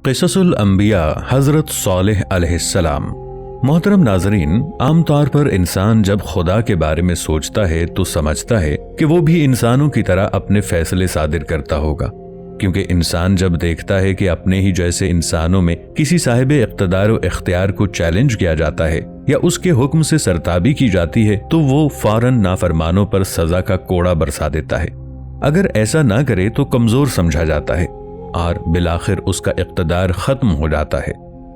قصص الانبیاء حضرت صالح علیہ السلام۔ محترم ناظرین، عام طور پر انسان جب خدا کے بارے میں سوچتا ہے تو سمجھتا ہے کہ وہ بھی انسانوں کی طرح اپنے فیصلے صادر کرتا ہوگا، کیونکہ انسان جب دیکھتا ہے کہ اپنے ہی جیسے انسانوں میں کسی صاحب اقتدار و اختیار کو چیلنج کیا جاتا ہے یا اس کے حکم سے سرتابی کی جاتی ہے تو وہ فوراً نافرمانوں پر سزا کا کوڑا برسا دیتا ہے۔ اگر ایسا نہ کرے تو کمزور سمجھا جاتا ہے اور بالآخر اس کا اقتدار ختم ہو جاتا ہے۔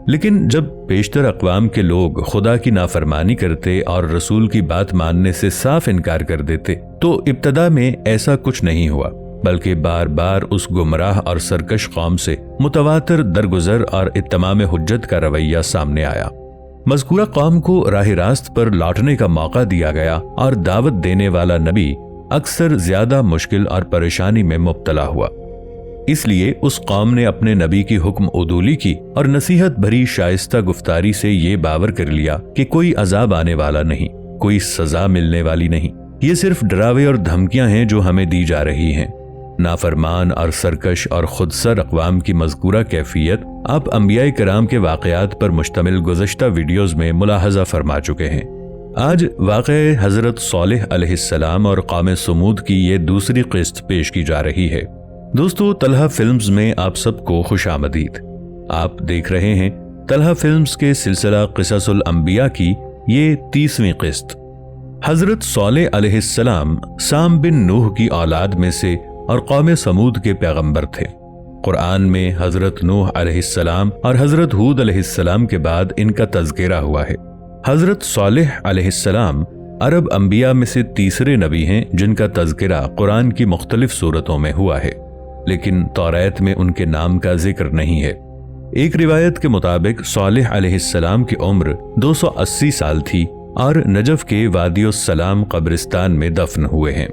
لیکن جب بیشتر اقوام کے لوگ خدا کی نافرمانی کرتے اور رسول کی بات ماننے سے صاف انکار کر دیتے تو ابتدا میں ایسا کچھ نہیں ہوا، بلکہ بار بار اس گمراہ اور سرکش قوم سے متواتر درگزر اور اتمام حجت کا رویہ سامنے آیا۔ مذکورہ قوم کو راہ راست پر لوٹنے کا موقع دیا گیا اور دعوت دینے والا نبی اکثر زیادہ مشکل اور پریشانی میں مبتلا ہوا۔ اس لیے اس قوم نے اپنے نبی کی حکم عدولی کی اور نصیحت بھری شائستہ گفتاری سے یہ باور کر لیا کہ کوئی عذاب آنے والا نہیں، کوئی سزا ملنے والی نہیں، یہ صرف ڈراوے اور دھمکیاں ہیں جو ہمیں دی جا رہی ہیں۔ نافرمان اور سرکش اور خودسر اقوام کی مذکورہ کیفیت آپ انبیاء کرام کے واقعات پر مشتمل گزشتہ ویڈیوز میں ملاحظہ فرما چکے ہیں۔ آج واقعہ حضرت صالح علیہ السلام اور قوم سمود کی یہ دوسری قسط پیش کی جا رہی ہے۔ دوستو، طلحہ فلمز میں آپ سب کو خوش آمدید۔ آپ دیکھ رہے ہیں طلحہ فلمز کے سلسلہ قصص الانبیاء کی یہ 30ویں قسط۔ حضرت صالح علیہ السلام سام بن نوح کی اولاد میں سے اور قوم سمود کے پیغمبر تھے۔ قرآن میں حضرت نوح علیہ السلام اور حضرت ہود علیہ السلام کے بعد ان کا تذکرہ ہوا ہے۔ حضرت صالح علیہ السلام عرب انبیاء میں سے تیسرے نبی ہیں جن کا تذکرہ قرآن کی مختلف صورتوں میں ہوا ہے، لیکن توریت میں ان کے نام کا ذکر نہیں ہے۔ ایک روایت کے مطابق صالح علیہ السلام کی عمر 280 سال تھی اور نجف کے وادی السلام قبرستان میں دفن ہوئے ہیں۔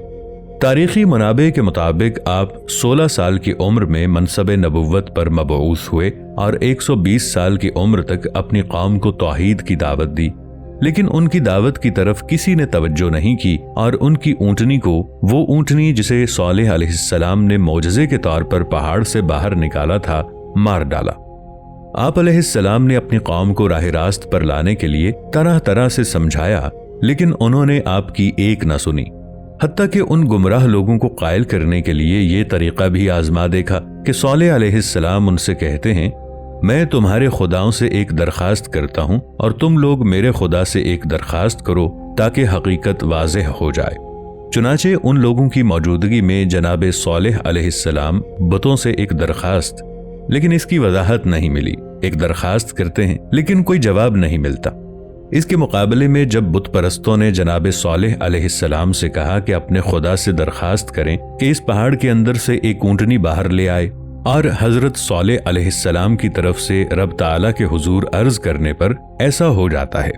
تاریخی منابع کے مطابق آپ 16 سال کی عمر میں منصب نبوت پر مبعوث ہوئے اور 120 سال کی عمر تک اپنی قوم کو توحید کی دعوت دی، لیکن ان کی دعوت کی طرف کسی نے توجہ نہیں کی اور ان کی اونٹنی کو، وہ اونٹنی جسے صالح علیہ السلام نے معجزے کے طور پر پہاڑ سے باہر نکالا تھا، مار ڈالا۔ آپ علیہ السلام نے اپنی قوم کو راہ راست پر لانے کے لیے طرح طرح سے سمجھایا، لیکن انہوں نے آپ کی ایک نہ سنی۔ حتیٰ کہ ان گمراہ لوگوں کو قائل کرنے کے لیے یہ طریقہ بھی آزما دیکھا کہ صالح علیہ السلام ان سے کہتے ہیں، میں تمہارے خداؤں سے ایک درخواست کرتا ہوں اور تم لوگ میرے خدا سے ایک درخواست کرو تاکہ حقیقت واضح ہو جائے۔ چنانچہ ان لوگوں کی موجودگی میں جناب صالح علیہ السلام بتوں سے ایک درخواست، لیکن اس کی وضاحت نہیں ملی، ایک درخواست کرتے ہیں لیکن کوئی جواب نہیں ملتا۔ اس کے مقابلے میں جب بت پرستوں نے جناب صالح علیہ السلام سے کہا کہ اپنے خدا سے درخواست کریں کہ اس پہاڑ کے اندر سے ایک اونٹنی باہر لے آئے، اور حضرت صالح علیہ السلام کی طرف سے رب تعالیٰ کے حضور عرض کرنے پر ایسا ہو جاتا ہے۔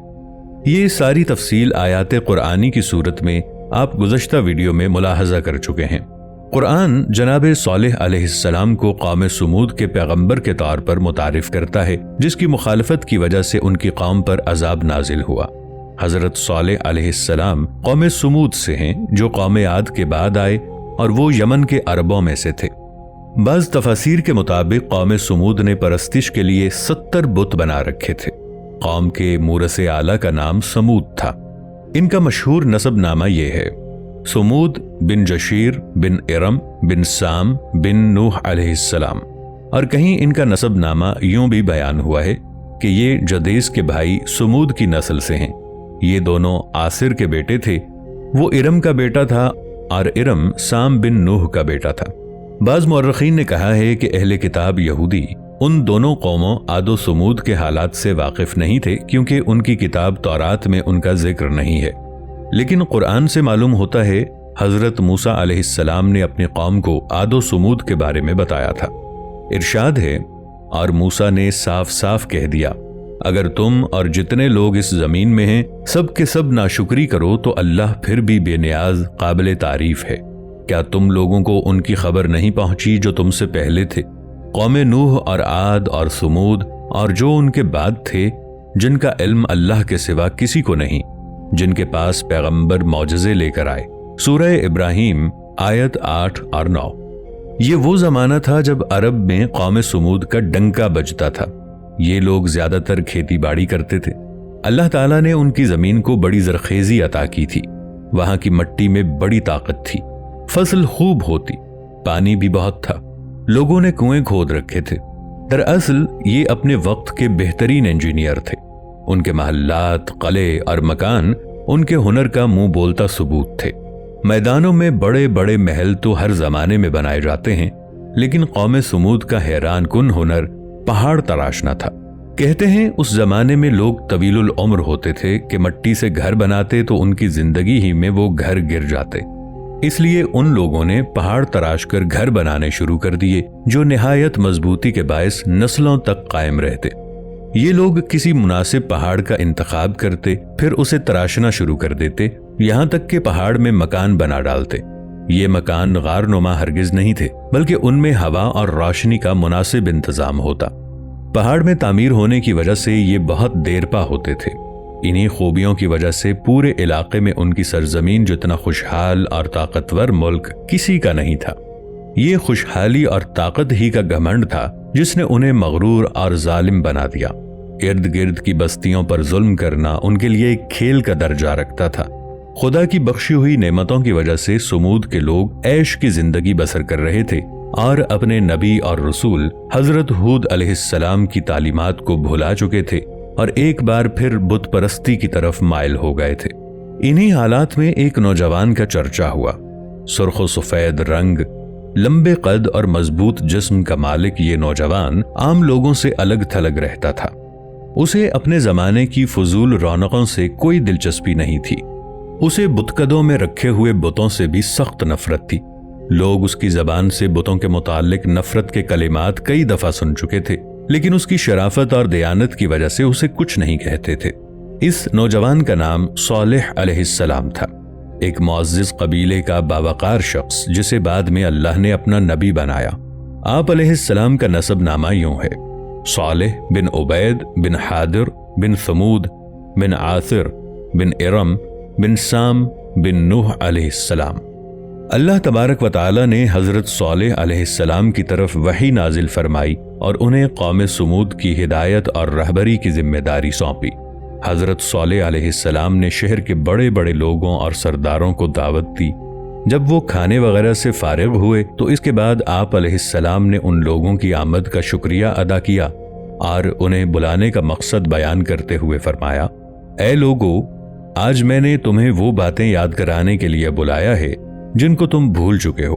یہ ساری تفصیل آیات قرآنی کی صورت میں آپ گزشتہ ویڈیو میں ملاحظہ کر چکے ہیں۔ قرآن جناب صالح علیہ السلام کو قوم سمود کے پیغمبر کے طور پر متعارف کرتا ہے، جس کی مخالفت کی وجہ سے ان کی قوم پر عذاب نازل ہوا۔ حضرت صالح علیہ السلام قوم سمود سے ہیں جو قوم عاد کے بعد آئے اور وہ یمن کے عربوں میں سے تھے۔ بعض تفاسیر کے مطابق قوم سمود نے پرستش کے لیے 70 بت بنا رکھے تھے۔ قوم کے مورث اعلیٰ کا نام سمود تھا۔ ان کا مشہور نسب نامہ یہ ہے: سمود بن جشیر بن ارم بن سام بن نوح علیہ السلام، اور کہیں ان کا نسب نامہ یوں بھی بیان ہوا ہے کہ یہ جدیس کے بھائی سمود کی نسل سے ہیں۔ یہ دونوں آصر کے بیٹے تھے، وہ ارم کا بیٹا تھا اور ارم سام بن نوح کا بیٹا تھا۔ بعض مورخین نے کہا ہے کہ اہل کتاب یہودی ان دونوں قوموں عاد و سمود کے حالات سے واقف نہیں تھے، کیونکہ ان کی کتاب تورات میں ان کا ذکر نہیں ہے، لیکن قرآن سے معلوم ہوتا ہے حضرت موسیٰ علیہ السلام نے اپنی قوم کو عاد و سمود کے بارے میں بتایا تھا۔ ارشاد ہے، اور موسیٰ نے صاف صاف کہہ دیا، اگر تم اور جتنے لوگ اس زمین میں ہیں سب کے سب ناشکری کرو تو اللہ پھر بھی بے نیاز قابل تعریف ہے۔ کیا تم لوگوں کو ان کی خبر نہیں پہنچی جو تم سے پہلے تھے، قوم نوح اور عاد اور سمود اور جو ان کے بعد تھے، جن کا علم اللہ کے سوا کسی کو نہیں، جن کے پاس پیغمبر معجزے لے کر آئے۔ سورہ ابراہیم آیت 8 اور 9۔ یہ وہ زمانہ تھا جب عرب میں قوم سمود کا ڈنکا بجتا تھا۔ یہ لوگ زیادہ تر کھیتی باڑی کرتے تھے۔ اللہ تعالیٰ نے ان کی زمین کو بڑی زرخیزی عطا کی تھی۔ وہاں کی مٹی میں بڑی طاقت تھی، فصل خوب ہوتی، پانی بھی بہت تھا، لوگوں نے کنویں کھود رکھے تھے۔ دراصل یہ اپنے وقت کے بہترین انجینئر تھے۔ ان کے محلات، قلعے اور مکان ان کے ہنر کا منہ بولتا ثبوت تھے۔ میدانوں میں بڑے بڑے محل تو ہر زمانے میں بنائے جاتے ہیں، لیکن قوم سمود کا حیران کن ہنر پہاڑ تراشنا تھا۔ کہتے ہیں اس زمانے میں لوگ طویل العمر ہوتے تھے کہ مٹی سے گھر بناتے تو ان کی زندگی ہی میں وہ گھر گر جاتے، اس لیے ان لوگوں نے پہاڑ تراش کر گھر بنانے شروع کر دیے جو نہایت مضبوطی کے باعث نسلوں تک قائم رہتے۔ یہ لوگ کسی مناسب پہاڑ کا انتخاب کرتے، پھر اسے تراشنا شروع کر دیتے، یہاں تک کہ پہاڑ میں مکان بنا ڈالتے۔ یہ مکان غار نما ہرگز نہیں تھے، بلکہ ان میں ہوا اور روشنی کا مناسب انتظام ہوتا۔ پہاڑ میں تعمیر ہونے کی وجہ سے یہ بہت دیر پا ہوتے تھے۔ انہی خوبیوں کی وجہ سے پورے علاقے میں ان کی سرزمین جتنا خوشحال اور طاقتور ملک کسی کا نہیں تھا۔ یہ خوشحالی اور طاقت ہی کا گھمنڈ تھا جس نے انہیں مغرور اور ظالم بنا دیا۔ ارد گرد کی بستیوں پر ظلم کرنا ان کے لیے ایک کھیل کا درجہ رکھتا تھا۔ خدا کی بخشی ہوئی نعمتوں کی وجہ سے سمود کے لوگ عیش کی زندگی بسر کر رہے تھے اور اپنے نبی اور رسول حضرت ہود علیہ السلام کی تعلیمات کو بھلا چکے تھے اور ایک بار پھر بت پرستی کی طرف مائل ہو گئے تھے۔ انہی حالات میں ایک نوجوان کا چرچا ہوا۔ سرخ و سفید رنگ، لمبے قد اور مضبوط جسم کا مالک یہ نوجوان عام لوگوں سے الگ تھلگ رہتا تھا۔ اسے اپنے زمانے کی فضول رونقوں سے کوئی دلچسپی نہیں تھی۔ اسے بتکدوں میں رکھے ہوئے بتوں سے بھی سخت نفرت تھی۔ لوگ اس کی زبان سے بتوں کے متعلق نفرت کے کلمات کئی دفعہ سن چکے تھے، لیکن اس کی شرافت اور دیانت کی وجہ سے اسے کچھ نہیں کہتے تھے۔ اس نوجوان کا نام صالح علیہ السلام تھا، ایک معزز قبیلے کا باوقار شخص جسے بعد میں اللہ نے اپنا نبی بنایا۔ آپ علیہ السلام کا نسب نامہ یوں ہے: صالح بن عبید بن حادر بن ثمود بن عاثر بن ارم بن سام بن نوح علیہ السلام۔ اللہ تبارک و تعالی نے حضرت صالح علیہ السلام کی طرف وحی نازل فرمائی اور انہیں قوم سمود کی ہدایت اور رہبری کی ذمہ داری سونپی۔ حضرت صالح علیہ السلام نے شہر کے بڑے بڑے لوگوں اور سرداروں کو دعوت دی۔ جب وہ کھانے وغیرہ سے فارغ ہوئے تو اس کے بعد آپ علیہ السلام نے ان لوگوں کی آمد کا شکریہ ادا کیا اور انہیں بلانے کا مقصد بیان کرتے ہوئے فرمایا: اے لوگو، آج میں نے تمہیں وہ باتیں یاد کرانے کے لیے بلایا ہے جن کو تم بھول چکے ہو۔